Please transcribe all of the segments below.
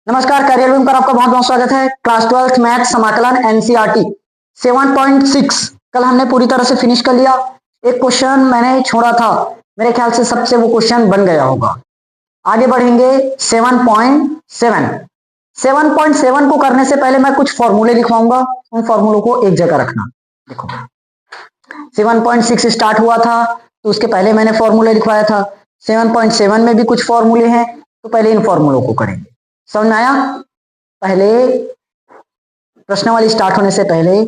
नमस्कार, career wing पर आपका बहुत बहुत स्वागत है। क्लास 12th मैथ समाकलन एनसीईआरटी 7.6 कल हमने पूरी तरह से फिनिश कर लिया। एक क्वेश्चन मैंने छोड़ा था, मेरे ख्याल से सबसे वो क्वेश्चन बन गया होगा। आगे बढ़ेंगे 7.7। 7.7 को करने से पहले मैं कुछ फॉर्मूले लिखवाऊंगा, उन फॉर्मूलों को एक जगह रखना। देखो 7.6 स्टार्ट हुआ था तो उसके पहले मैंने फॉर्मूले लिखवाया था। 7.7 में भी कुछ फॉर्मूले हैं, तो पहले इन फॉर्मूलों को करेंगे। समझ में आया? पहले प्रश्नावली स्टार्ट होने से पहले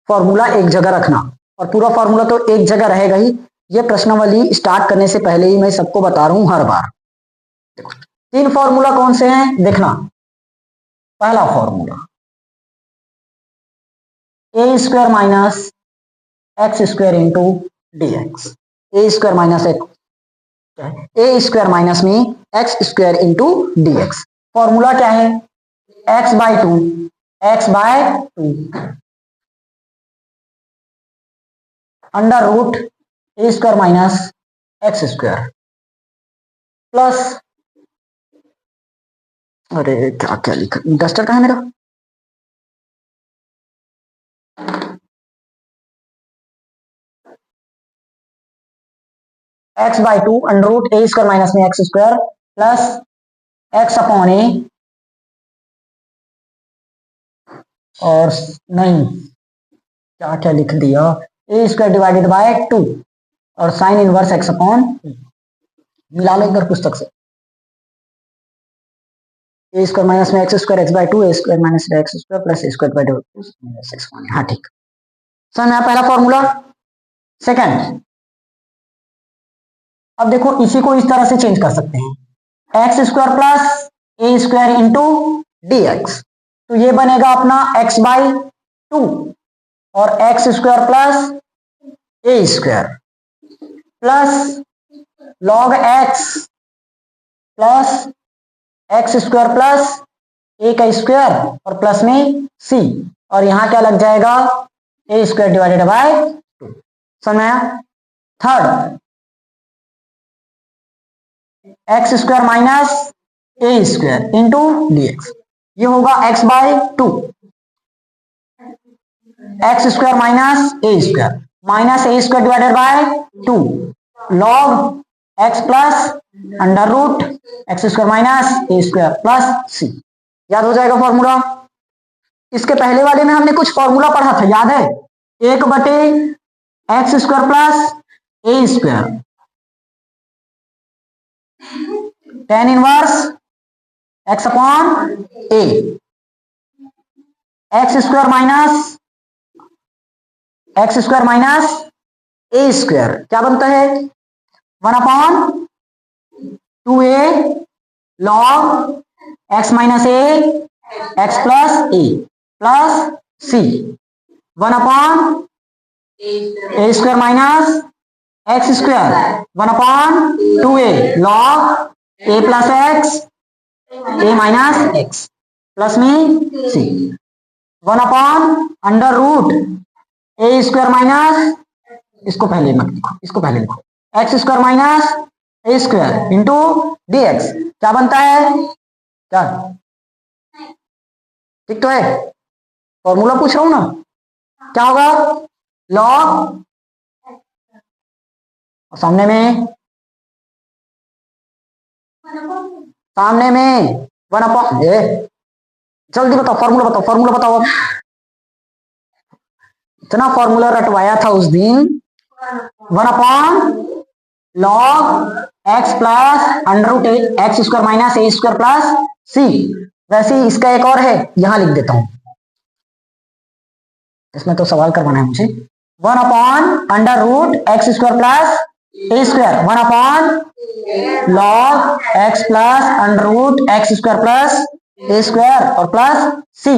फॉर्मूला एक जगह रखना, और पूरा फॉर्मूला तो एक जगह रहेगा ही। ये प्रश्नावली स्टार्ट करने से पहले ही मैं सबको बता रहा हूं हर बार। देखो 3 फॉर्मूला कौन से हैं देखना। पहला formula A square minus X square into D X. A square minus A square minus में X square into D X. Formula क्या है? X by two under root A square minus X square plus, अरे क्या क्या लिखा, duster कहाँ है मेरा? X by two under root A square minus में X square plus X upon A, और नहीं क्या क्या लिख दिया, ए स्क्वायर डिवाइडेड बाय 2 और साइन इनवर्स एक्स अपॉन, मिला लो इधर पुस्तक से। ए स्क्वायर माइनस में X square x by to, A square minus X square plus A square by two minus x. हाँ ठीक, समझ में आया पहला फॉर्मूला। सेकंड, अब देखो इसी को इस तरह से चेंज कर सकते हैं, x square plus A square into D X. तो ये बनेगा अपना एक्स बाई टू और X square plus A square plus log X plus X square plus A का स्क्वायर और प्लस में सी, और यहां क्या लग जाएगा, ए स्क्वायर डिवाइडेड बाय 2। समझ में आया? Third, X square minus A square into D X. ये होगा X by two X square minus A square divided by 2 log X plus under root x square minus A square plus C. याद हो जाएगा formula. इसके पहले वाले में हमने कुछ फॉर्मूला पढ़ा था, याद है? 1/, X square plus A square tan inverse X upon A, X square minus A square क्या बनता है, 1/2a log X minus A X plus A plus C, 1/a square minus X square 1/2a log A plus X A minus X plus में C, one by under root A square minus, इसको पहले मत लिखो, इसको पहले लिखो, X square minus A square into D X. क्या बनता है? क्या ठीक तो है? फॉर्मूला पूछ रहा हूं ना, क्या होगा, लॉग सामने में 1/, जल्दी बताओ फॉर्मूला बताओ। इतना फॉर्मूला रटवाया था उस दिन, 1/log X plus under root x square minus A square plus C. वैसे ही इसका एक और है, यहां लिख देता हूं, इसमें तो सवाल करवाना है मुझे। One by under root x square plus A square, 1/log X plus under root x square plus A square और प्लस सी।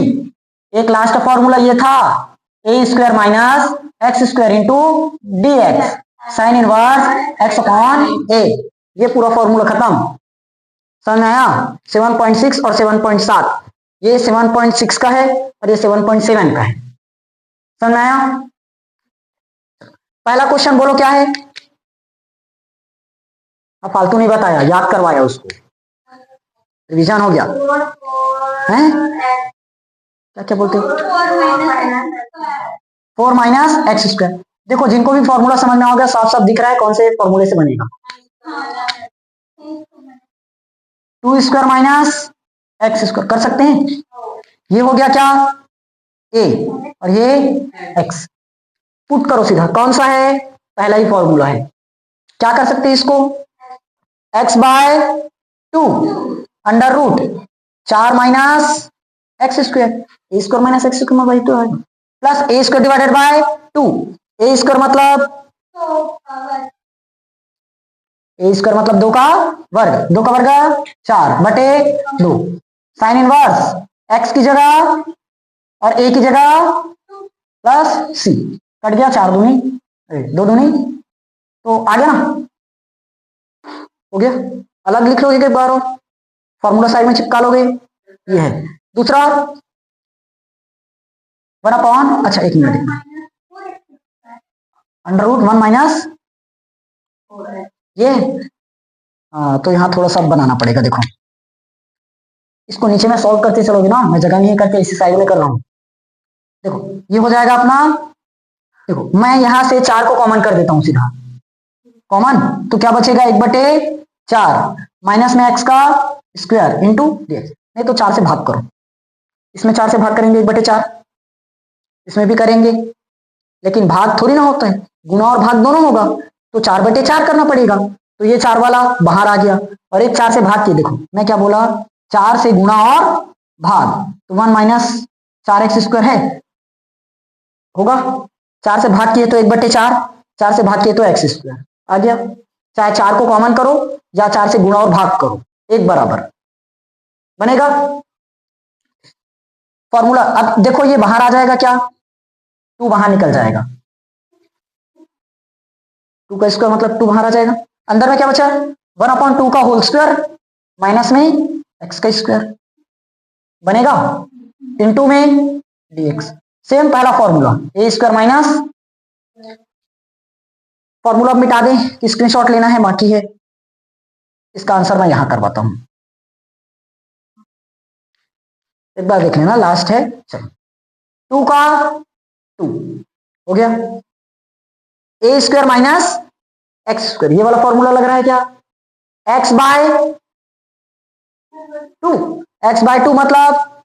एक लास्ट फॉर्मूला ये था, A square minus X square into D X sine inverse X upon A. ये पूरा formula खत्म। समझ में आया? 7.6 और 7.7, ये 7.6 का है और ये 7.7 का है। समझ में आया? पहला क्वेश्चन बोलो क्या है? अब फालतू नहीं बताया, याद करवाया उसको। रिवीजन हो गया है? क्या क्या बोलते हो? 4 माइनस एक्स स्क्वायर। देखो जिनको भी फॉर्मूला समझ में आ गया, साफ साफ दिख रहा है कौन से फॉर्मूले से बनेगा। 2 स्क्वायर माइनस एक्स स्क्वायर कर सकते हैं। ये हो गया क्या? ए और ये एक्स। पुट करो सीधा, कौन सा है? पहला ही फॉर्मूला है। क्या कर सकते हैं इसको? X by 2 under root 4 minus X square, A square minus X square वही तो है, plus A square divided by 2। A square मतलब 2 का वर्ग, 2 का वर्ग 4 बटे 2। साइन इनवर्स एक्स की जगह और ए की जगह प्लस सी, कट गया 4 दूनी 2 दूनी, तो आ गया ना, हो गया। अलग लिख लोगे एक बार और फॉर्मूला साइड में चिपका लोगे। ये है दूसरा 1 अपॉन, अच्छा एक मिनट, अंडर रूट 1 माइनस ये, तो यहाँ थोड़ा सा बनाना पड़ेगा। देखो इसको नीचे में सॉल्व करते चलोगे ना, मैं जगह नहीं करके इसी साइड में कर रहा हूँ। देखो ये हो जाएगा अपना, देखो मैं यहां से 4 को कॉमन कर देता हूं सीधा, कॉमन तो क्या बचेगा? 1/4 माइनस में एक्स का स्क्वायर इंटू डीएक्स। नहीं तो 4 से भाग करो, इसमें 4 से भाग करेंगे 1/4, इसमें भी करेंगे, लेकिन भाग थोड़ी ना होता है, गुणा और भाग दोनों होगा, तो 4/4 करना पड़ेगा। तो ये 4 वाला बाहर आ गया और एक 4 से भाग के, देखो मैं क्या बोला, 4 से गुणा और भाग, तो 1 माइनस 4x स्क्वायर है होगा, 4 से भाग किए तो 1/4, 4 से भाग किए तो एक्स स्क्वायर आ गया। चाहे 4 को कॉमन करो या 4 से गुणा और भाग करो, एक बराबर बनेगा फॉर्मूला। अब देखो ये बाहर आ जाएगा क्या? 2 बाहर निकल जाएगा, 2 का स्क्वायर मतलब 2 बाहर आ जाएगा। अंदर में क्या बचा? 1/2 का होल स्क्वायर माइनस में एक्स का स्क्वायर बनेगा, इंटू में डीएक्स। सेम पहला formula, A square minus, formula मिटा दें कि स्क्रीनशॉट लेना है बाकी है। इसका आंसर मैं यहां करवाता हूं, एक बार देख लेना, लास्ट है। चलो 2 का 2 हो गया, ए स्क्वायर माइनस एक्स स्क्वायर, ये वाला फॉर्मूला लग रहा है क्या? एक्स बाय 2, एक्स बाय 2 मतलब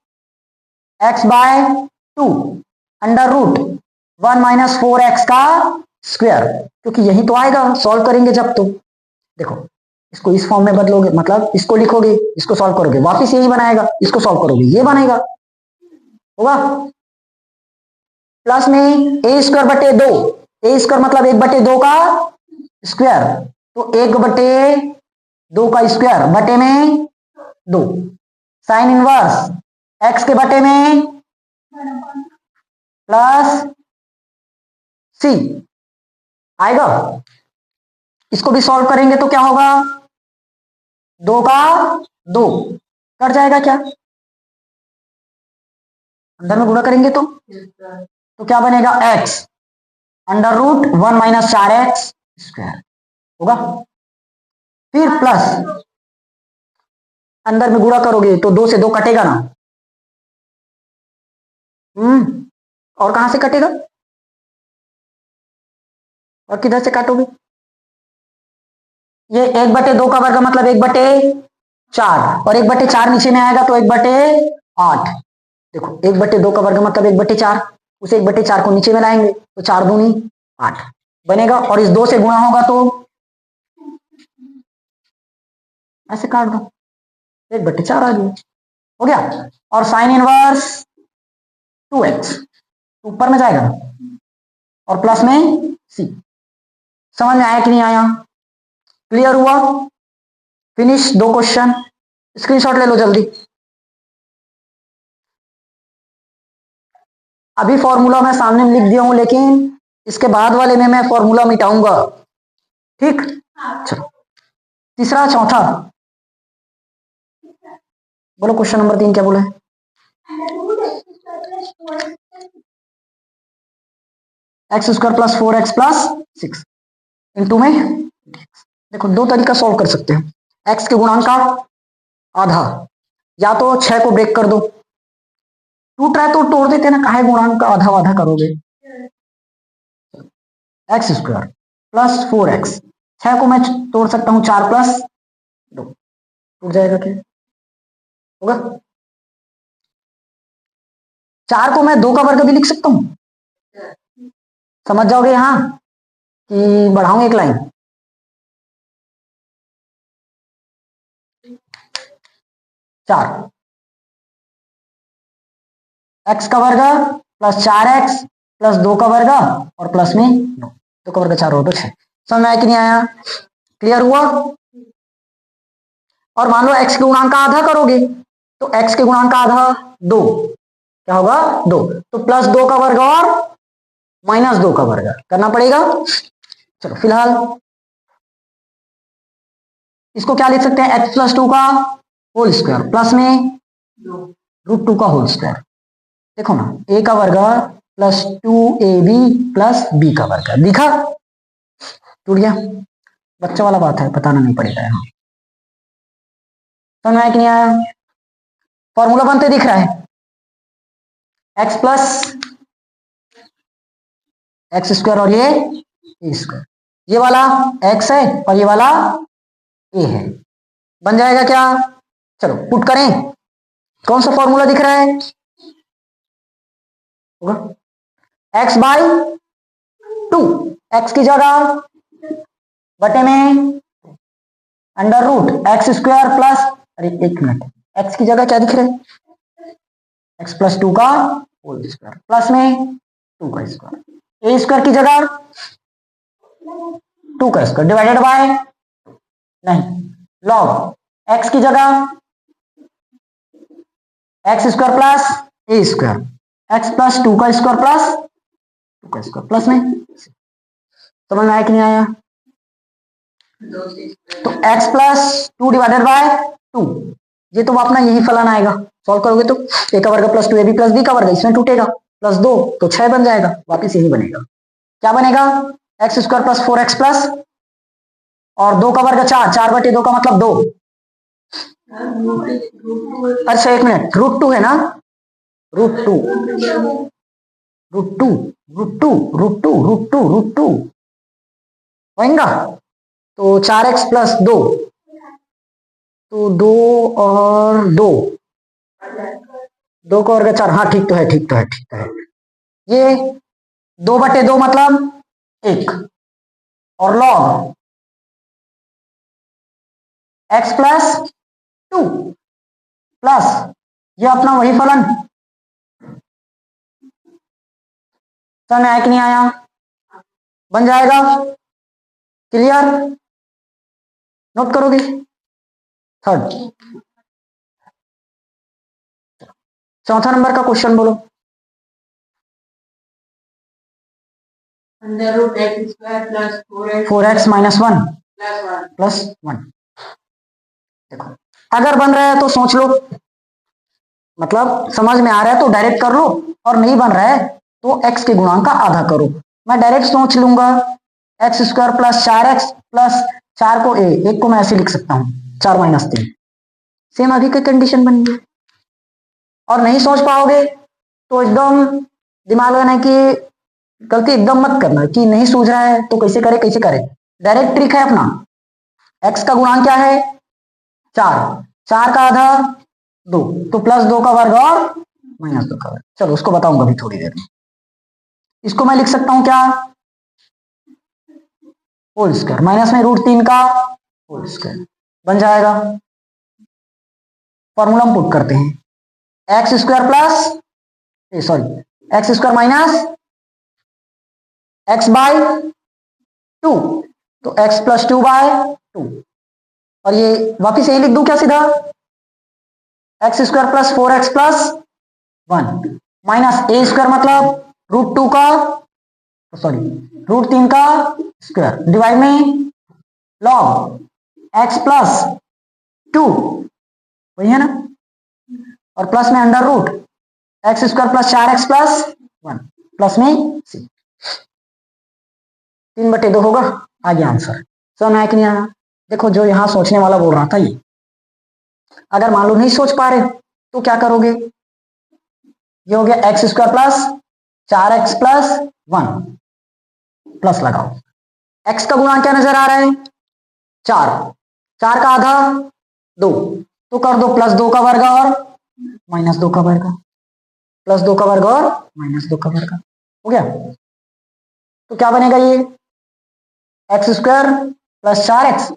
x by 2 under root 1 minus 4x का स्क्वायर, क्योंकि यही तो आएगा सॉल्व करेंगे जब। तो देखो इसको इस फॉर्म में बदलोगे, मतलब इसको लिखोगे, इसको सॉल्व करोगे, वापिस यही बनाएगा, इसको सॉल्व करोगे ये बनेगा, होगा प्लस में ए स्क्वायर बटे 2, ए स्क्वायर मतलब 1/2 का स्क्वायर, तो 1/2 का स्क्वायर बटे में 2, साइन इनवर्स एक्स के बटे में प्लस सी आएगा। इसको भी सॉल्व करेंगे तो क्या होगा? 2 का 2 कट जाएगा क्या? अंदर में गुणा करेंगे तो क्या बनेगा? x under root 1 minus 4x square होगा, फिर प्लस अंदर में गुणा करोगे तो 2 से 2 कटेगा ना, और कहां से कटेगा? और किधर से काटोगे? ये 1/2 का वर्ग मतलब 1/4 और 1/4 नीचे में आएगा तो 1/8। देखो 1/2 का वर्ग मतलब 1/4, उस 1/4 को नीचे में लाएंगे तो 4 दूनी 8 बनेगा, और इस 2 से गुणा होगा तो ऐसे काट दो, 1/4 आ गया, हो गया। और साइन इनवर्स 2x ऊपर में जाएगा और प्लस में सी। समझ में आया कि नहीं आया? क्लियर हुआ? फिनिश 2 क्वेश्चन, स्क्रीनशॉट ले लो जल्दी। अभी फॉर्मूला मैं सामने में लिख दिया हूं, लेकिन इसके बाद वाले में मैं फॉर्मूला मिटाऊंगा, ठीक? चलो तीसरा चौथा बोलो, क्वेश्चन नंबर 3 क्या बोला है? X square plus 4x plus 6 into में, देखो 2 तरीका सॉल्व कर सकते हैं। एक्स के गुणांक का आधा या तो 6 को ब्रेक कर दो, टूट रहा है तो तोड़ देते ना, काहे गुणांक का आधा आधा करोगे। एक्स स्क्वायर प्लस 4x, 6 को मैं तोड़ सकता हूं 4 प्लस 2, टूट जाएगा क्या, होगा। 4 को मैं 2 का वर्ग भी लिख सकता हूं, समझ जाओगे यहां कि बढ़ाऊं एक लाइन। 4 एक्स का वर्ग प्लस 4x प्लस 2 का वर्ग और प्लस में 2 का वर्ग 4 हो तो 6। समझ में आया कि नहीं आया, क्लियर हुआ। और मान लो x के गुणांक का आधा करोगे तो x के गुणांक का आधा 2, क्या होगा 2, तो प्लस 2 का वर्ग और माइनस 2 का वर्ग करना पड़ेगा। चलो फिलहाल इसको क्या लिख सकते हैं, x प्लस 2 का होल स्क्वायर प्लस में √2 का होल स्क्वायर। देखो ना, a का वर्ग प्लस 2ab प्लस b का वर्ग, दिखा टूट गया। बच्चा वाला बात है, बताना नहीं पड़ेगा यहाँ। समझ में आया कि नहीं आया, फॉर्मूला बनते दिख रहा है, x प्लस एक्स स्क्वायर और ये ए स्क्वायर, ये वाला x है और ये वाला a है, बन जाएगा क्या। चलो पुट करें, कौन सा फॉर्मूला दिख रहा है, होगा x बाई 2, एक्स की जगह बटे में under root x square plus, अरे एक मिनट, एक्स की जगह क्या दिख रहा है, एक्स प्लस 2 का होल स्क्वायर प्लस में 2 का स्क्वायर, ए स्क्वायर की जगह 2 का स्क्वायर डिवाइडेड बाय, नहीं लॉग एक्स की जगह x square plus A square, x plus 2 का स्क्वायर प्लस 2 का स्क्वायर प्लस में। समझ में आया कि नहीं आया, तो x प्लस 2 डिवाइडेड बाय 2, ये तो अपना यही फलन आएगा, सॉल्व करोगे तो a का वर्ग प्लस 2ab प्लस b का वर्ग, इसमें टूटेगा प्लस 2 तो 6 बन जाएगा, वापिस यही बनेगा, क्या बनेगा x square plus 4x plus और 2 का वर्ग 4, 4 बटे 2 का मतलब 2, अच्छा एक मिनट, √2 है ना, √2 √2 √2 √2 √2 √2 होगा, तो 4x प्लस 2, तो 2 और 2, 2 का वर्ग 4, हाँ ठीक तो है, ठीक तो है, ठीक तो है, ये 2 बटे 2 मतलब 1 और लॉग x प्लस 2 प्लस ये अपना वही फलन, समझ में आया कि नहीं आया, बन जाएगा, क्लियर, नोट करोगे। थर्ड, चौथा नंबर का क्वेश्चन बोलो, under root x square plus 4x minus 1 plus 1। देखो अगर बन रहा है तो सोच लो, मतलब समझ में आ रहा है तो डायरेक्ट कर लो, और नहीं बन रहा है तो x के गुणांक का आधा करो। मैं डायरेक्ट सोच लूंगा, x square plus 4x plus 4 को एक को मैं ऐसे लिख सकता हूँ 4 माइनस 3, सेम अभी की कंडीशन बन गई। और नहीं सोच पाओगे तो एकदम दिमाग लगाना कि गलती एकदम मत करना कि नहीं सूझ रहा है तो कैसे करे कैसे करे, डायरेक्ट ट्रिक है अपना, x का गुणांक क्या है 4, 4 का आधा 2, तो प्लस 2 का वर्ग और माइनस 2 का वर्ग, चलो उसको बताऊंगा अभी थोड़ी देर में। इसको मैं लिख सकता हूं क्या, होल स्क्वायर माइनस में √3 का होल स्क्वायर बन जाएगा। फॉर्मूला हम पुट करते हैं, x square plus sorry x square minus x by 2, तो एक्स प्लस 2 बाय 2, और ये वापिस यही लिख दूं क्या सीधा, X square plus 4x plus 1 minus A square मतलब √2 का सॉरी √3 का स्क्वायर डिवाइड में लॉग एक्स प्लस 2, वही है ना, और प्लस में under root x square plus 4x plus 1 plus में 3 बटे 2 होगा, आ गया आंसर। समझ में आया कि नहीं आया, देखो जो यहां सोचने वाला बोल रहा था ये अगर मान लो नहीं सोच पा रहे तो क्या करोगे, ये हो गया x square plus 4x plus 1 plus लगाओ, x का गुणा क्या नजर आ रहा है 4, 4 का आधा 2, तो कर दो प्लस 2 का वर्ग और माइनस 2 का वर्ग, प्लस 2 का वर्ग और माइनस 2 का वर्ग हो गया। तो क्या बनेगा ये x square plus 4x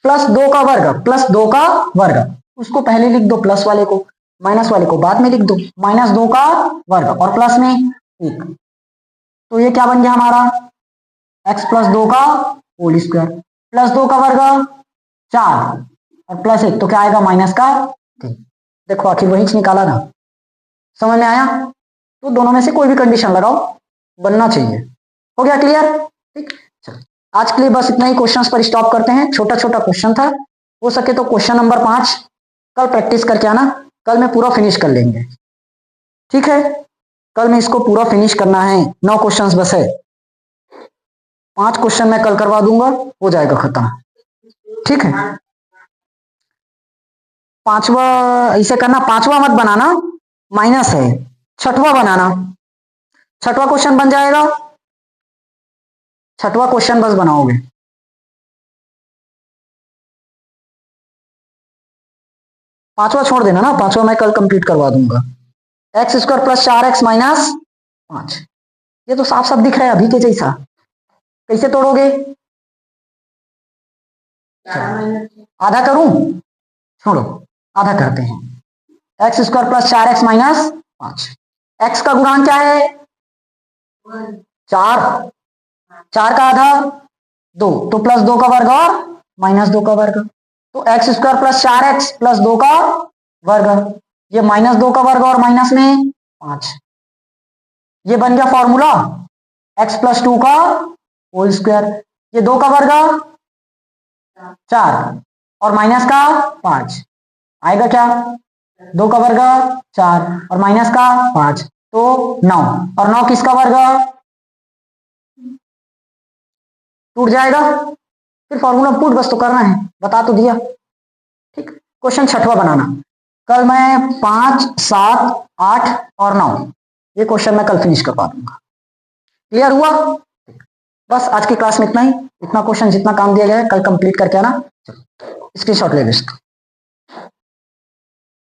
plus 2 का वर्ग प्लस 2 का वर्ग, उसको पहले लिख दो प्लस वाले को, माइनस वाले को बाद में लिख दो, माइनस 2 का वर्ग और प्लस में 1, तो ये क्या बन गया हमारा x प्लस 2 का होल स्क्वायर प्लस 2 का वर्ग 4 और प्लस 1, तो क्या आएगा माइनस का 3। देखो आखिर वही निकाला ना, समझ में आया। तो दोनों में से कोई भी कंडीशन लगाओ, बनना चाहिए। हो गया क्लियर, ठीक। चलो आज के लिए बस इतना ही, क्वेश्चंस पर स्टॉप करते हैं, छोटा छोटा क्वेश्चन था, हो सके तो क्वेश्चन नंबर 5 कल प्रैक्टिस करके आना, कल में पूरा फिनिश कर लेंगे, ठीक है। कल में इसको पूरा फिनिश करना है, 9 क्वेश्चंस बस है, 5 क्वेश्चन मैं कल करवा दूंगा, हो जाएगा खत्म, ठीक है। पांचवा ऐसे करना, पांचवा मत बनाना, माइनस है, छठवा बनाना, छठवा क्वेश्चन बन जाएगा, छठवा क्वेश्चन बस बनाओगे। पांचवा छोड़ देना ना, पांचवा मैं कल कंप्लीट करवा दूंगा। X square plus 4x minus 5, ये तो साफ साफ दिख रहा है अभी के जैसा, कैसे तोड़ोगे, आधा करूं, छोड़ो आधा करते हैं, x square plus 4x minus 5, x का गुणांक क्या है 4, 4 का आधा 2, तो प्लस 2 का वर्ग और माइनस 2 का वर्ग, तो x square plus 4x plus 2 का वर्ग, ये माइनस 2 का वर्ग और माइनस में 5, ये बन गया फॉर्मूला x प्लस 2 का होल स्क्वायर, ये 2 का वर्ग 4 और माइनस का 5, आएगा क्या 2 का वर्ग 4 और माइनस का 5, तो 9, और 9 किसका वर्ग टूट जाएगा, फिर फॉर्मूला पुट बस तो करना है, बता तो दिया, ठीक। क्वेश्चन छठवा बनाना, कल मैं 5, 7, 8 और 9 ये क्वेश्चन मैं कल फिनिश करवा दूंगा, क्लियर हुआ। बस आज की क्लास में इतना ही, इतना क्वेश्चन जितना काम दिया गया है कल कंप्लीट करके आना, स्क्रीनशॉट ले लो इसका।